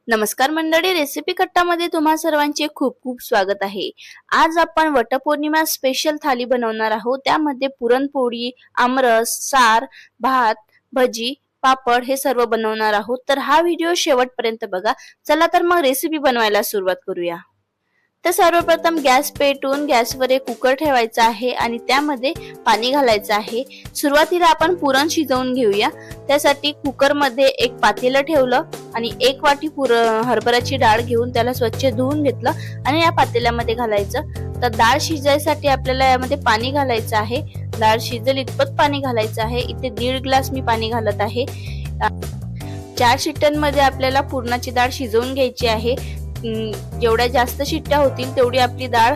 नमस्कार मंडळी, रेसिपी कट्टामध्ये तुम्हा सर्वांचे खूप खूप स्वागत आहे। आज आपण वटपौर्णिमा स्पेशल थाली बनवणार आहोत। त्यामध्ये पुरणपोळी, आमरस, सार, भात, भजी, पापड हे सर्व बनवणार आहोत। तर हा व्हिडिओ शेवटपर्यंत बघा। चला तर मग रेसिपी बनवायला सुरुवात करूया। तर सर्वप्रथम गॅस पेटवून गॅसवर एक कुकर ठेवायचा आहे आणि त्यामध्ये पाणी घालायचं आहे। सुरुवातीला आपण पुरण शिजवून घेऊया। त्यासाठी कुकर मध्ये एक पातेलं ठेवलं आणि एक वाटी हरभऱ्याची डाळ घेऊन त्याला स्वच्छ धुवून घेतलं आणि या पातेल्यामध्ये घालायचं। तर डाळ शिजायसाठी आपल्याला यामध्ये पाणी घालायचं आहे। डाळ शिजेल इतपत पाणी घालायचं आहे। इथे 1.5 ग्लास मी पाणी घालत आहे। 4 शिट्ट्यांमध्ये आपल्याला पुरणाची डाळ शिजवून घ्यायची आहे। जेवढ्या जास्त शिट्ट्या होतील तेवढी आपली डाळ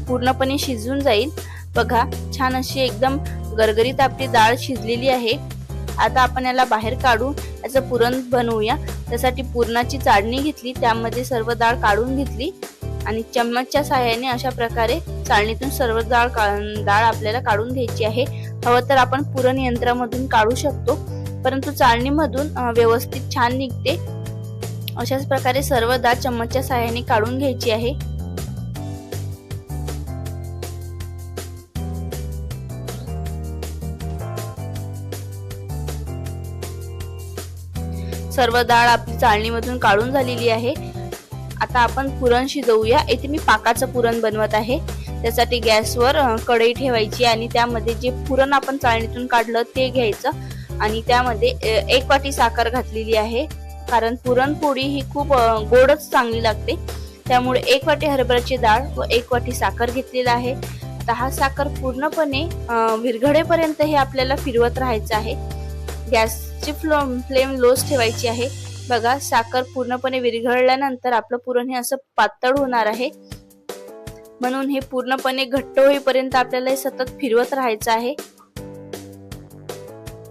पूर्णपणे शिजून जाईल। बघा, छान अशी एकदम गरगरीत आपली डाळ शिजलेली आहे। आता आपण याला बाहेर काढून याचं पुरण बनवूया। त्यासाठी पुरणाची चाळणी घेतली, त्यामध्ये सर्व डाळ काढून घेतली आणि चम्मचच्या सहाय्याने अशा प्रकारे चाळणीतून सर्व डाळ आपल्याला काढून घ्यायची आहे। हवं तर आपण पुरण यंत्रामधून काढू शकतो, परंतु चाळणीमधून व्यवस्थित छान निघते। अशाच प्रकारे सर्व डाळ चम्मचच्या सहाय्याने काढून घ्यायची आहे। सर्व डाळ आपली चाळणीमधून काढून झालेली आहे। आता आपण पुरण शिजवूया। इथे मी पाकाचं पुरण बनवत आहे। त्यासाठी गॅसवर कढई ठेवायची आणि त्यामध्ये जे पुरण आपण चाळणीतून काढलं ते घ्यायचं आणि त्यामध्ये 1 वाटी साखर घातलेली आहे। कारण पुरणपोळी ही खूप गोडच चांगली लागते, त्यामुळे 1 वाटी हरभऱ्याची डाळ व 1 वाटी साखर घेतलेला आहे। आता हा साखर पूर्णपणे विरघळेपर्यंत हे आपल्याला फिरवत राहायचं आहे। गॅसची फ्लेम लोच ठेवायची आहे। बघा, साखर पूर्णपणे विरघळल्यानंतर आपलं पुरण हे असं पातळ होणार आहे, म्हणून हे पूर्णपणे घट्ट होईपर्यंत आपल्याला हे सतत फिरवत राहायचं आहे।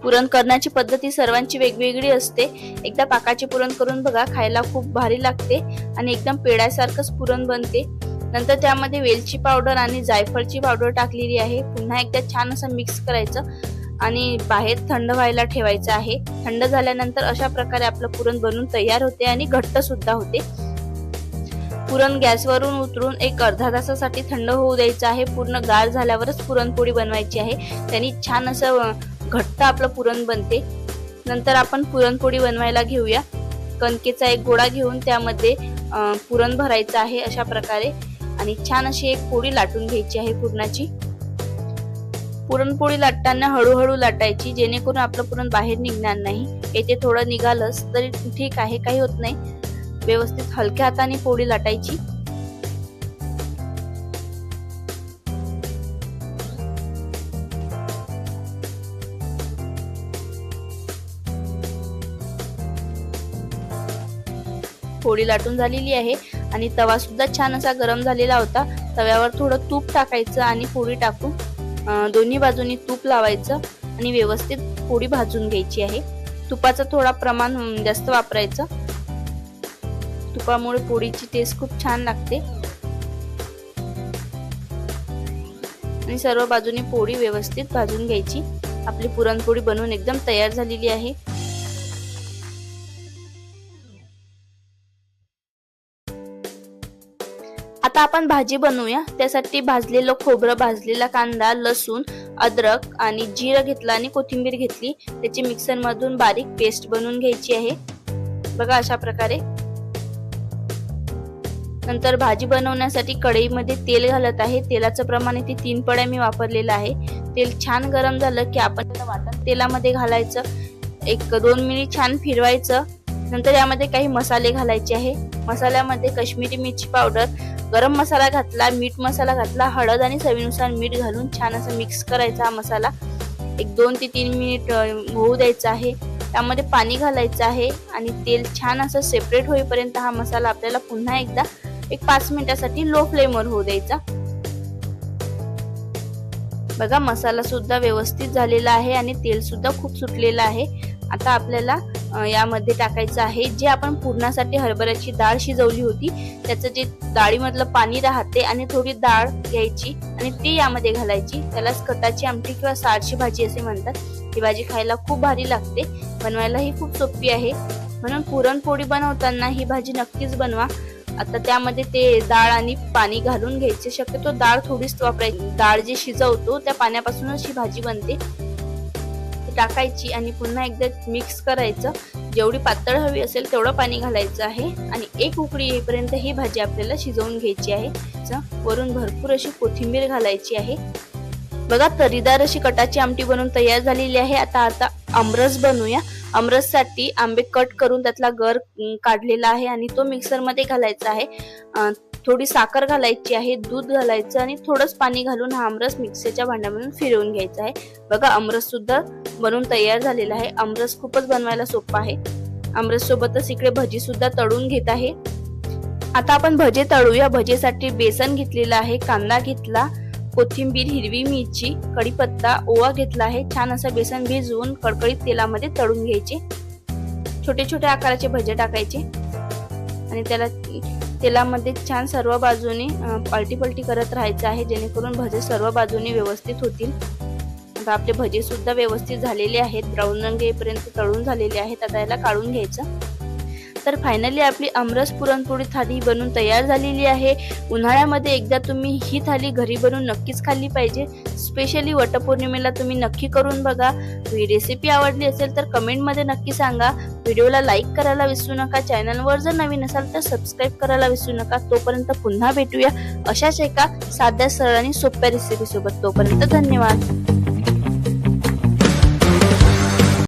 पुरण करण्याची पद्धती सर्वांची वेगवेगळी असते। एकदा पाकाचे पुरण करून बघा, खायला खूप भारी लागते आणि एकदम पेढ्यासारखंच पुरण बनते। नंतर त्यामध्ये वेलची पावडर आणि जायफळची पावडर टाकलेली आहे। पुन्हा एकदा छान असं मिक्स करायचं आणि बाहेर थंड व्हायला ठेवायचं आहे। थंड झाल्यानंतर अशा प्रकारे आपलं पुरण बनून तयार होते आणि घट्ट सुद्धा होते। पुरण गॅसवरून उतरून एक अर्धा तासासाठी थंड होऊ द्यायचं आहे। पूर्ण गार झाल्यावरच पुरणपोळी बनवायची आहे, त्यांनी छान असं घट्ट आपलं पुरण बनते। नंतर आपण पुरणपोळी बनवायला घेऊया। कणकेचा एक गोळा घेऊन त्यामध्ये पुरण भरायचं आहे अशा प्रकारे आणि छान अशी एक पोळी लाटून घ्यायची आहे पुरणाची। पुरणपोळी लाटताना हळूहळू लाटायची, जेणेकरून आपलं पुरण बाहेर निघणार नाही। येथे थोडं निघालंच तरी ठीक आहे, काही होत नाही। व्यवस्थित हलक्या हाताने पोळी लाटायची। पोळी लाटून झालेली आहे आणि तवा सुद्धा छान असा गरम झालेला होता। तव्यावर थोडं तूप टाकायचं आणि पोळी टाकून दोन्ही बाजूनी तूप लावायचं आणि व्यवस्थित पोळी भाजून घ्यायची आहे। तुपाचं थोडा प्रमाण जास्त वापरायचं, तुपामुळे पोळीची टेस्ट खूप छान लागते। आणि सर्व बाजूनी पोळी व्यवस्थित भाजून घ्यायची। आपली पुरणपोळी बनवून एकदम तयार झालेली आहे। आता आपण भाजी बनवूया। त्यासाठी भाजलेलं खोबरं, भाजलेला कांदा, लसूण, अद्रक आणि जिरं घेतलं आणि कोथिंबीर घेतली। त्याची मिक्सर मधून बारीक पेस्ट बनवून घ्यायची आहे। बघा, अशा प्रकारे। नंतर भाजी बनवण्यासाठी कढईमध्ये तेल घालत आहे। तेलाचं प्रमाण इथे 3 पळ्या मी वापरलेलं आहे। तेल छान गरम झालं की आपण वाटण तेलामध्ये घालायचं, 1-2 मिनिट छान फिरवायचं। नंतर यामध्ये काही मसाले घालायचे आहे। मसाल्यामध्ये काश्मीरी मिरची पावडर, गरम मसाला घातला, मीठ मसाला घातला, हळद आणि चवीनुसार मीठ घालून छान असं मिक्स करायचा हा मसाला। 2 ते 3 मिनिट होऊ द्यायचा आहे। त्यामध्ये पाणी घालायचं आहे आणि तेल छान असं सेपरेट होईपर्यंत हा मसाला आपल्याला पुन्हा एकदा 5 मिनिटासाठी लो फ्लेमवर होऊ द्यायचा। बघा, मसाला सुद्धा व्यवस्थित झालेला आहे आणि तेल सुद्धा खूप सुटलेलं आहे। आता आपल्याला यामध्ये टाकायचं आहे जे आपण पुरणासाठी हरभऱ्याची डाळ शिजवली होती, त्याचं जे डाळीमधलं पाणी राहते आणि थोडी डाळ घ्यायची आणि ती यामध्ये घालायची। त्यालाच कटाची आमटी किंवा सारची भाजी असे म्हणतात। ही भाजी खायला खूप भारी लागते, बनवायला ही खूप सोपी आहे। म्हणून पुरणपोळी बनवताना ही भाजी नक्कीच बनवा। आता त्यामध्ये ते डाळ आणि पाणी घालून घ्यायचे, शक्यतो डाळ थोडीच वापरायची। डाळ जी शिजवतो त्या पाण्यापासूनच ही भाजी बनते, टाकायची आणि पुन्हा एकदा मिक्स करायचं। जेवढी पातळ हवी असेल तेवढं पाणी घालायचं आहे आणि एक उकळी येईपर्यंत ही भाजी आपल्याला शिजवून घ्यायची आहे। वरून भरपूर अशी कोथिंबीर घालायची आहे। बघा तरीदार अशी कटाची आमटी बनवून तयार झालेली आहे। आता आमरस बनवूया। आमरस साठी आंबे कट करून त्यातला गर काढलेला आहे आणि तो मिक्सर मध्ये घालायचा आहे। थोडी साखर घालायची आहे, दूध घालायचं आणि थोडंच पाणी घालून हा आमरस मिक्सरच्या भांड्यामधून फिरवून घ्यायचा आहे। बघा आमरस सुद्धा बनवून तयार झालेला आहे। आमरस खूपच बनवायला सोपा आहे। आमरस सोबतच इकडे भजी सुद्धा तळून घेत आहे। आता आपण भजे तळूया। भजेसाठी बेसन घेतलेला आहे, कांदा घेतला, कोथिंबीर, हिरवी मिरची, कढीपत्ता, ओवा घेतला आहे। छान असं बेसन भिजवून कडकडीत तेलामध्ये तळून घ्यायचे। छोटे छोटे आकाराचे भजे टाकायचे आणि त्याला तेलामध्ये छान सर्व बाजूने पलटी करत राहायचं आहे, जेणेकरून भजे सर्व बाजूने व्यवस्थित होतील। आता आपले भजे सुद्धा व्यवस्थित झालेले आहेत, ब्राऊन रंग येईपर्यंत तळून झालेले आहेत। आता याला काढून घ्यायचं। तर फायनली आपली आमरस पुरणपोळी थाली बनवून तयार झालेली आहे। उन्हाळ्यामध्ये एकदा तुम्ही ही थाली घरी बनवून नक्कीच खाल्ली पाहिजे। स्पेशली वटपौर्णिमेला तुम्ही नक्की करून बघा। ही रेसिपी आवडली असेल तर कमेंट मध्ये नक्की सांगा। व्हिडिओला लाईक करायला विसरू नका। चॅनलवर जर नवीन असाल तर सबस्क्राईब करायला विसरू नका। तोपर्यंत पुन्हा भेटूया अशाच एका साध्या सरळ आणि सोप्या रेसिपी सोबत। तोपर्यंत धन्यवाद।